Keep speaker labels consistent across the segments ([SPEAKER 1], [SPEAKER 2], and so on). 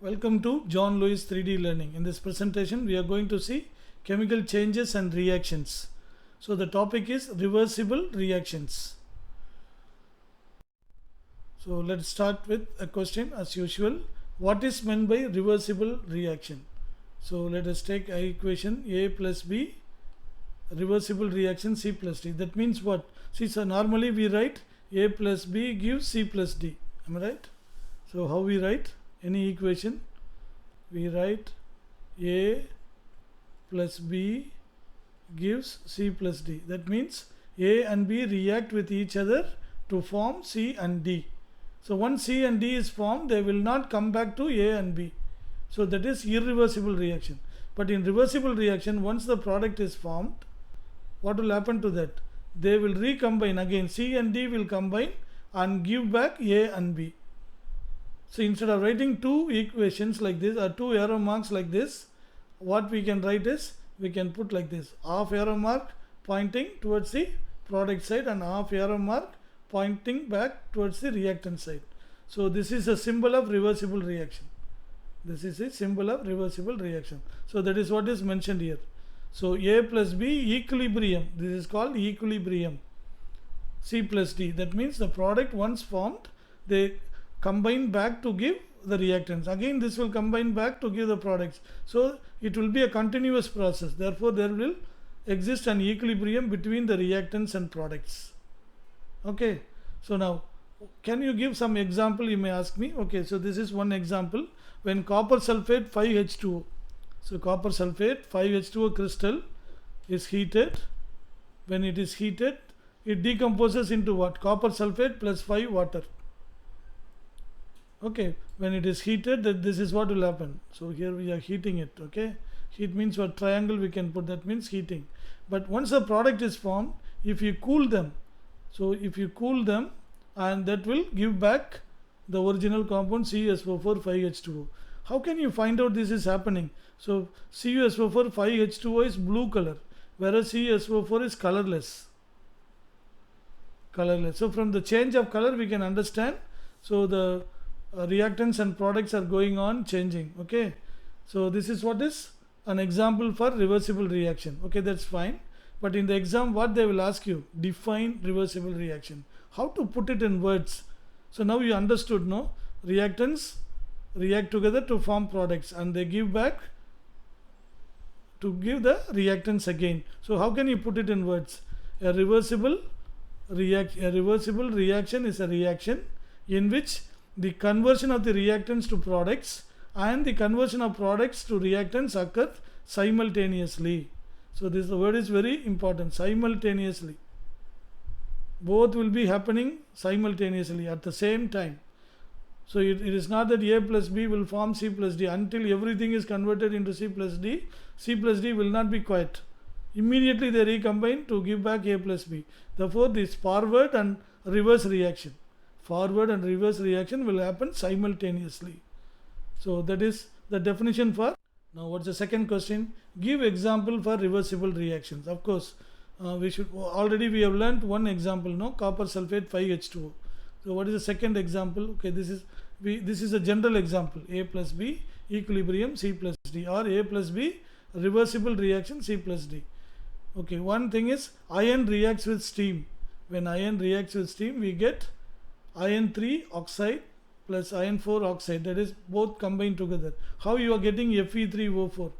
[SPEAKER 1] Welcome to John Lewis 3D Learning. In this presentation, we are going to see chemical changes and reactions. So the topic is reversible reactions. So let's start with a question as usual. What is meant by reversible reaction? So let us take a equation A plus B, reversible reaction C plus D. That means what? See, so normally we write A plus B gives C plus D. Am I right? So how we write any equation? We write A plus B gives C plus D. That means A and B react with each other to form C and D. So once C and D is formed, they will not come back to A and B. So that is irreversible reaction. But in reversible reaction, once the product is formed, what will happen to that? They will recombine again. C and D will combine and give back A and B. So instead of writing two equations like this or two arrow marks like this, what we can write is, we can put like this: half arrow mark pointing towards the product side and half arrow mark pointing back towards the reactant side. So this is a symbol of reversible reaction. This is a symbol of reversible reaction. So that is what is mentioned here. So A plus B equilibrium. This is called equilibrium. C plus D. That means the product once formed, they combine back to give the reactants. Again this will combine back to give the products. So it will be a continuous process. Therefore there will exist an equilibrium between the reactants and products. Okay. So now can you give some example, you may ask me. Okay, so this is one example. When copper sulfate 5H2O. So copper sulfate 5H2O crystal is heated. When it is heated, it decomposes into what? Copper sulfate plus 5 water. Okay, when it is heated, that this is what will happen. So here we are heating it. Okay, heat means what? Triangle we can put, that means heating. But once the product is formed, if you cool them, so if you cool them, and that will give back the original compound CuSO4 5H2O. How can you find out this is happening? So CuSO4 5H2O is blue color, whereas CuSO4 is colorless. So from the change of color we can understand. So the reactants and products are going on changing. Okay, so this is what is an example for reversible reaction. Okay, that's fine. But in the exam, what they will ask you, define reversible reaction. How to put it in words? So now you understood, no? Reactants react together to form products and they give back to give the reactants again. So how can you put it in words? A reversible reaction is a reaction in which the conversion of the reactants to products and the conversion of products to reactants occur simultaneously. So this word is very important, simultaneously. Both will be happening simultaneously at the same time. So it is not that A plus B will form C plus D. Until everything is converted into C plus D will not be quiet. Immediately they recombine to give back A plus B. Therefore this forward and reverse reaction will happen simultaneously. So that is the definition for. Now what's the second question? Give example for reversible reactions. Of course we have learnt one example, no? Copper sulfate 5H2O. So what is the second example? Okay, this is a general example. A plus B equilibrium C plus D, or A plus B reversible reaction C plus D. Okay, one thing is iron reacts with steam. When iron reacts with steam, we get iron 3 oxide plus iron 4 oxide, that is both combined together. How you are getting Fe3O4?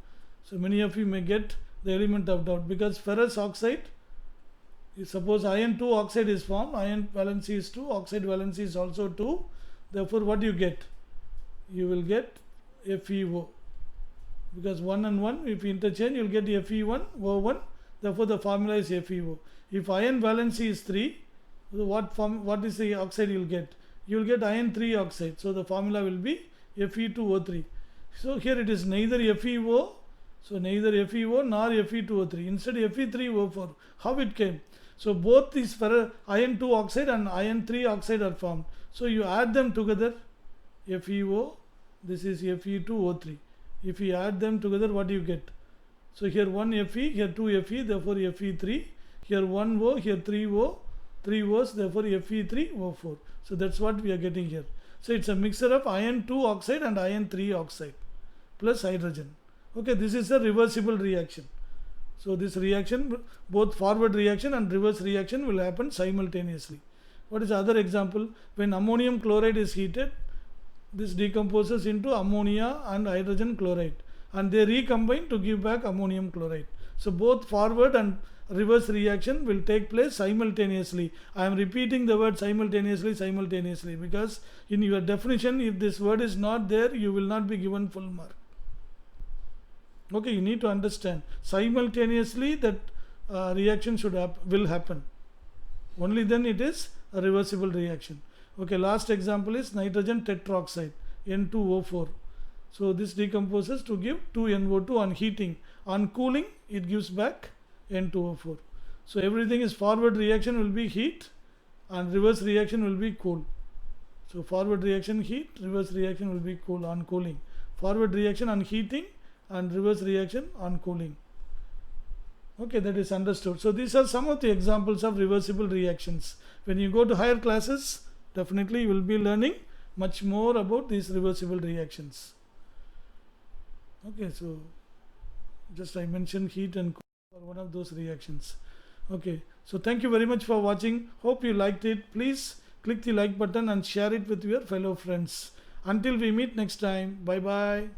[SPEAKER 1] So many of you may get the element of doubt, because ferrous oxide, suppose iron 2 oxide is formed, iron valency is 2, oxide valency is also 2. Therefore what you get? You will get FeO, because 1 and 1 if you interchange you will get Fe1O1. Therefore the formula is FeO. If iron valency is 3, what is the oxide you will get? You will get iron 3 oxide. So the formula will be Fe2O3. So here it is neither FeO, so neither FeO nor Fe2O3. Instead Fe3O4. How it came? So both these iron 2 oxide and iron 3 oxide are formed. So you add them together, FeO, this is Fe2O3. If you add them together, what do you get? So here 1 Fe, here 2 Fe, therefore Fe3. Here 1 O, here 3 O, 3 O's, therefore Fe3O4. So that's what we are getting here. So it's a mixture of iron 2 oxide and iron 3 oxide plus hydrogen. Okay, this is a reversible reaction. So this reaction, both forward reaction and reverse reaction will happen simultaneously. What is the other example? When ammonium chloride is heated, this decomposes into ammonia and hydrogen chloride, and they recombine to give back ammonium chloride. So both forward and reverse reaction will take place simultaneously. I am repeating the word simultaneously because in your definition, if this word is not there, you will not be given full mark. Okay, you need to understand simultaneously that reaction will happen. Only then it is a reversible reaction. Okay, last example is nitrogen tetroxide, N2O4. So this decomposes to give 2NO2 on heating. On cooling, it gives back N2O4. So everything is forward reaction will be heat and reverse reaction will be cool. So forward reaction heat, reverse reaction will be cool on cooling. Forward reaction on heating and reverse reaction on cooling. Okay, that is understood. So these are some of the examples of reversible reactions. When you go to higher classes, definitely you will be learning much more about these reversible reactions. Okay, so just I mentioned heat and cool are one of those reactions. Okay, so thank you very much for watching. Hope you liked it. Please click the like button and share it with your fellow friends. Until we meet next time, bye bye.